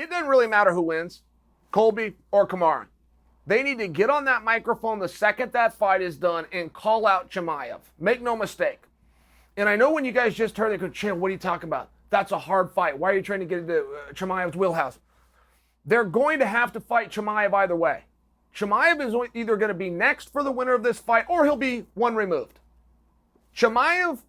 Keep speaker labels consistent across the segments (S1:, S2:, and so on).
S1: it doesn't really matter who wins, Colby or Kamaru. They need to get on that microphone the second that fight is done and call out Chimaev. Make no mistake. And I know when you guys just heard, they go, Chael, what are you talking about? That's a hard fight. Why are you trying to get into Chimaev's wheelhouse? They're going to have to fight Chimaev either way. Chimaev is either going to be next for the winner of this fight or he'll be one removed. Chimaev,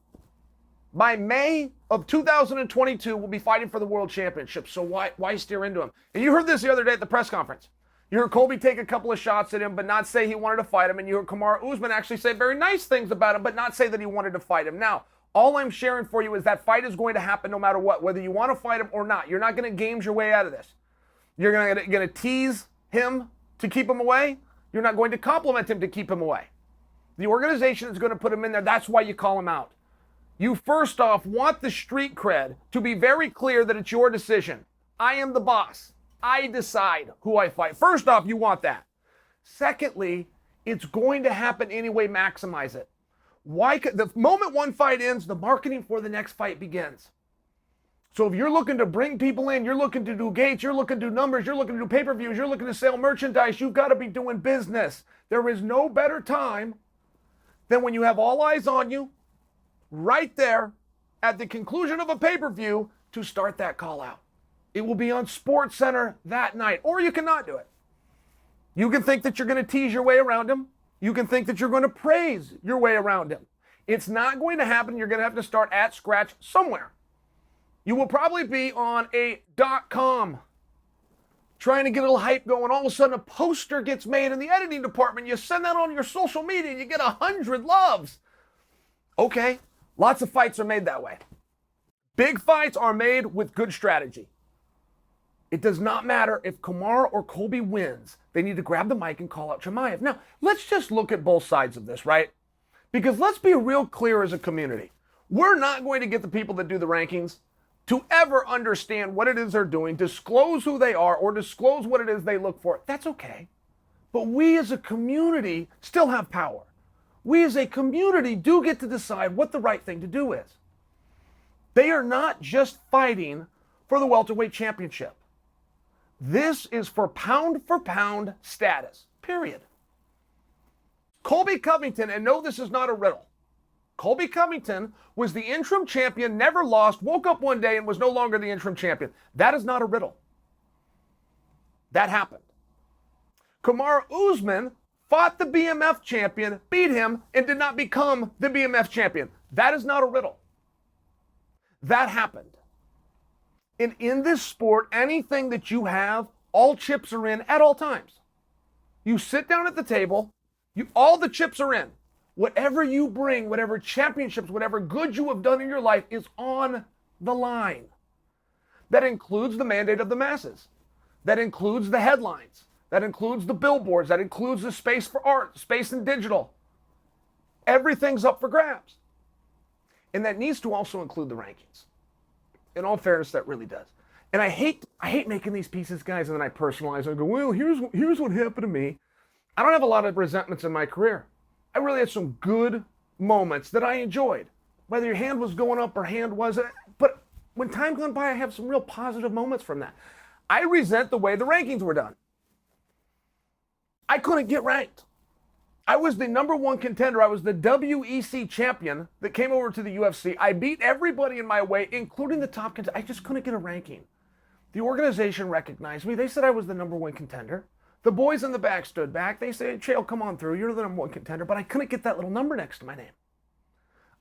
S1: by May of 2022, will be fighting for the world championship. So why steer into him? And you heard this the other day at the press conference. You heard Colby take a couple of shots at him, but not say he wanted to fight him. And you heard Kamaru Usman actually say very nice things about him, but not say that he wanted to fight him. Now, all I'm sharing for you is that fight is going to happen no matter what, whether you want to fight him or not. You're not going to games your way out of this. You're going to tease him to keep him away. You're not going to compliment him to keep him away. The organization is going to put him in there. That's why you call him out. You first off want the street cred to be very clear that it's your decision. I am the boss. I decide who I fight. First off, you want that. Secondly, it's going to happen anyway. Maximize it. Why? The moment one fight ends, the marketing for the next fight begins. So if you're looking to bring people in, you're looking to do gates, you're looking to do numbers, you're looking to do pay-per-views, you're looking to sell merchandise, you've got to be doing business. There is no better time than when you have all eyes on you, right there at the conclusion of a pay-per-view, to start that call out. It will be on SportsCenter that night, or you cannot do it. You can think that you're going to tease your way around him. You can think that you're going to praise your way around him. It's not going to happen. You're going to have to start at scratch somewhere. You will probably be on a .com trying to get a little hype going. All of a sudden, a poster gets made in the editing department. You send that on your social media and you get 100 loves. Okay, lots of fights are made that way. Big fights are made with good strategy. It does not matter if Kamaru or Colby wins. They need to grab the mic and call out Chimaev. Now, let's just look at both sides of this, right? Because let's be real clear as a community. We're not going to get the people that do the rankings to ever understand what it is they're doing, disclose who they are, or disclose what it is they look for. That's okay. But we as a community still have power. We as a community do get to decide what the right thing to do is. They are not just fighting for the welterweight championship. This is for pound status, period. Colby Covington, and no, this is not a riddle. Colby Covington was the interim champion, never lost, woke up one day and was no longer the interim champion. That is not a riddle. That happened. Kamaru Usman fought the BMF champion, beat him, and did not become the BMF champion. That is not a riddle. That happened. And in this sport, anything that you have, all chips are in at all times. You sit down at the table, all the chips are in. Whatever you bring, whatever championships, whatever good you have done in your life is on the line. That includes the mandate of the masses. That includes the headlines. That includes the billboards. That includes the space for art, space in digital. Everything's up for grabs. And that needs to also include the rankings. In all fairness, that really does. And I hate making these pieces, guys, and then I personalize and go, well, here's what happened to me. I don't have a lot of resentments in my career. I really had some good moments that I enjoyed. Whether your hand was going up or hand wasn't. But when time gone by, I have some real positive moments from that. I resent the way the rankings were done. I couldn't get ranked. I was the number one contender. I was the WEC champion that came over to the UFC. I beat everybody in my way, including the top contender. I just couldn't get a ranking. The organization recognized me. They said I was the number one contender. The boys in the back stood back. They said, Chael, come on through. You're the number one contender. But I couldn't get that little number next to my name.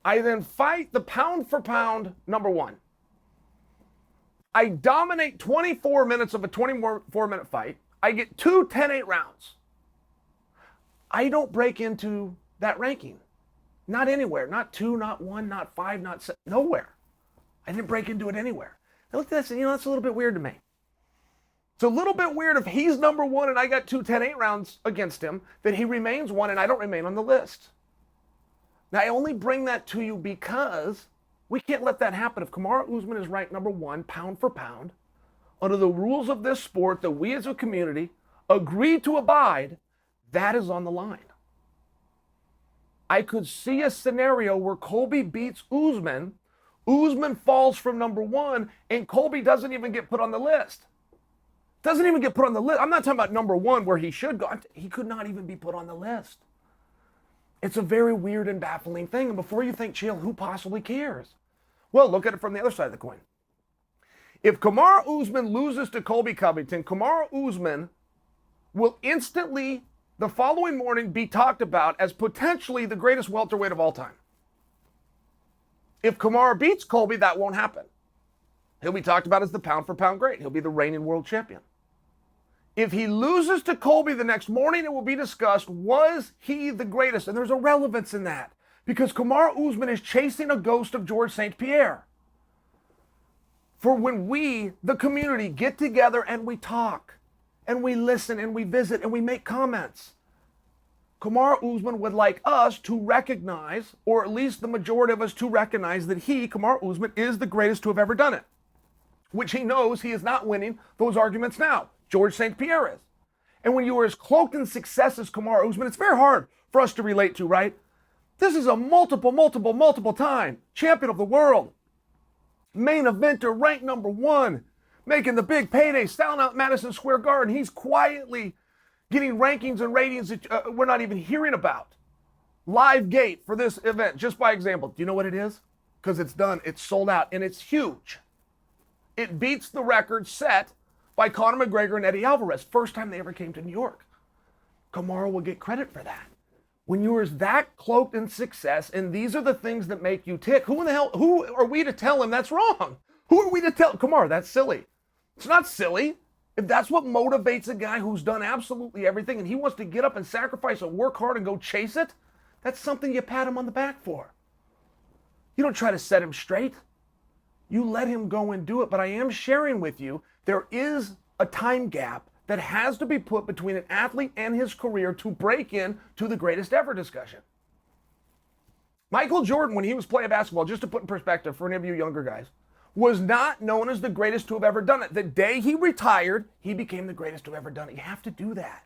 S1: I then fight the pound for pound number one. I dominate 24 minutes of a 24-minute fight. I get 2 10-8 rounds. I don't break into that ranking. Not anywhere. Not 2, not 1, not 5, not 7. Nowhere. I didn't break into it anywhere. I looked at that and said, that's a little bit weird to me. It's a little bit weird if he's number one and I got 2 10-8 rounds against him, that he remains one and I don't remain on the list. Now, I only bring that to you because we can't let that happen. If Kamaru Usman is ranked number one, pound for pound, under the rules of this sport that we as a community agree to abide, that is on the line. I could see a scenario where Colby beats Usman falls from number one, and Colby doesn't even get put on the list. Doesn't even get put on the list. I'm not talking about number one where he should go. He could not even be put on the list. It's a very weird and baffling thing. And before you think, Chael, who possibly cares? Well, look at it from the other side of the coin. If Kamaru Usman loses to Colby Covington, Kamaru Usman will instantly, the following morning, be talked about as potentially the greatest welterweight of all time. If Kamaru beats Colby, that won't happen. He'll be talked about as the pound-for-pound great. He'll be the reigning world champion. If he loses to Colby the next morning, it will be discussed, was he the greatest? And there's a relevance in that because Kamaru Usman is chasing a ghost of Georges St. Pierre. For when we, the community, get together and we talk and we listen and we visit and we make comments, Kamaru Usman would like us to recognize, or at least the majority of us to recognize, that he, Kamaru Usman, is the greatest to have ever done it, which he knows he is not winning those arguments now. Georges St. Pierre is. And when you are as cloaked in success as Kamaru Usman, it's very hard for us to relate to, right? This is a multiple time champion of the world, main eventer, ranked number one, making the big payday, selling out Madison Square Garden. He's quietly getting rankings and ratings that we're not even hearing about. Live gate for this event, just by example. Do you know what it is? Because it's done, it's sold out, and it's huge. It beats the record set by Conor McGregor and Eddie Alvarez. First time they ever came to New York. Kamaru will get credit for that. When you are that cloaked in success, and these are the things that make you tick, who are we to tell him that's wrong? Who are we to tell? Kamaru, that's silly. It's not silly. If that's what motivates a guy who's done absolutely everything and he wants to get up and sacrifice and work hard and go chase it, that's something you pat him on the back for. You don't try to set him straight. You let him go and do it. But I am sharing with you, there is a time gap that has to be put between an athlete and his career to break in to the greatest ever discussion. Michael Jordan, when he was playing basketball, just to put in perspective for any of you younger guys, was not known as the greatest to have ever done it. The day he retired, he became the greatest to have ever done it. You have to do that.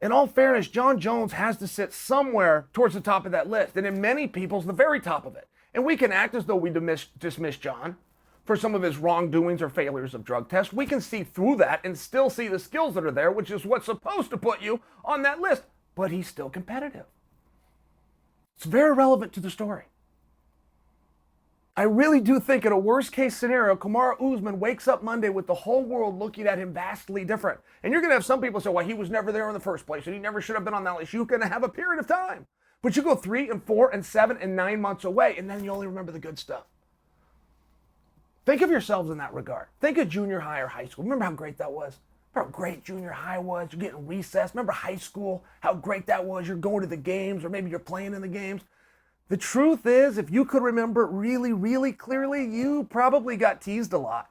S1: In all fairness, Jon Jones has to sit somewhere towards the top of that list, and in many people's the very top of it. And we can act as though we dismiss Jon for some of his wrongdoings or failures of drug tests. We can see through that and still see the skills that are there, which is what's supposed to put you on that list. But he's still competitive. It's very relevant to the story. I really do think in a worst case scenario, Kamaru Usman wakes up Monday with the whole world looking at him vastly different. And you're going to have some people say, well, he was never there in the first place and he never should have been on that list. You're going to have a period of time. But you go 3 and 4 and 7 and 9 months away, and then you only remember the good stuff. Think of yourselves in that regard. Think of junior high or high school. Remember how great that was? Remember how great junior high was? You're getting recess. Remember high school, how great that was? You're going to the games, or maybe you're playing in the games. The truth is, if you could remember really, really clearly, you probably got teased a lot.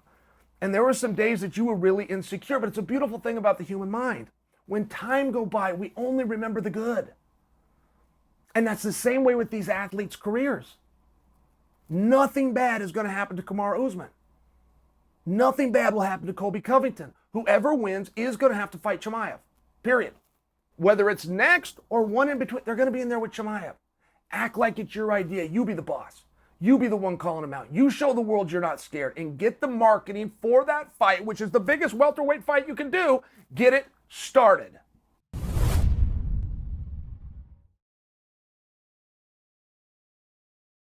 S1: And there were some days that you were really insecure, but it's a beautiful thing about the human mind. When time go by, we only remember the good. And that's the same way with these athletes' careers. Nothing bad is going to happen to Kamaru Usman. Nothing bad will happen to Colby Covington. Whoever wins is going to have to fight Chimaev. Period. Whether it's next or one in between, they're going to be in there with Chimaev. Act like it's your idea. You be the boss. You be the one calling them out. You show the world you're not scared and get the marketing for that fight, which is the biggest welterweight fight you can do. Get it started.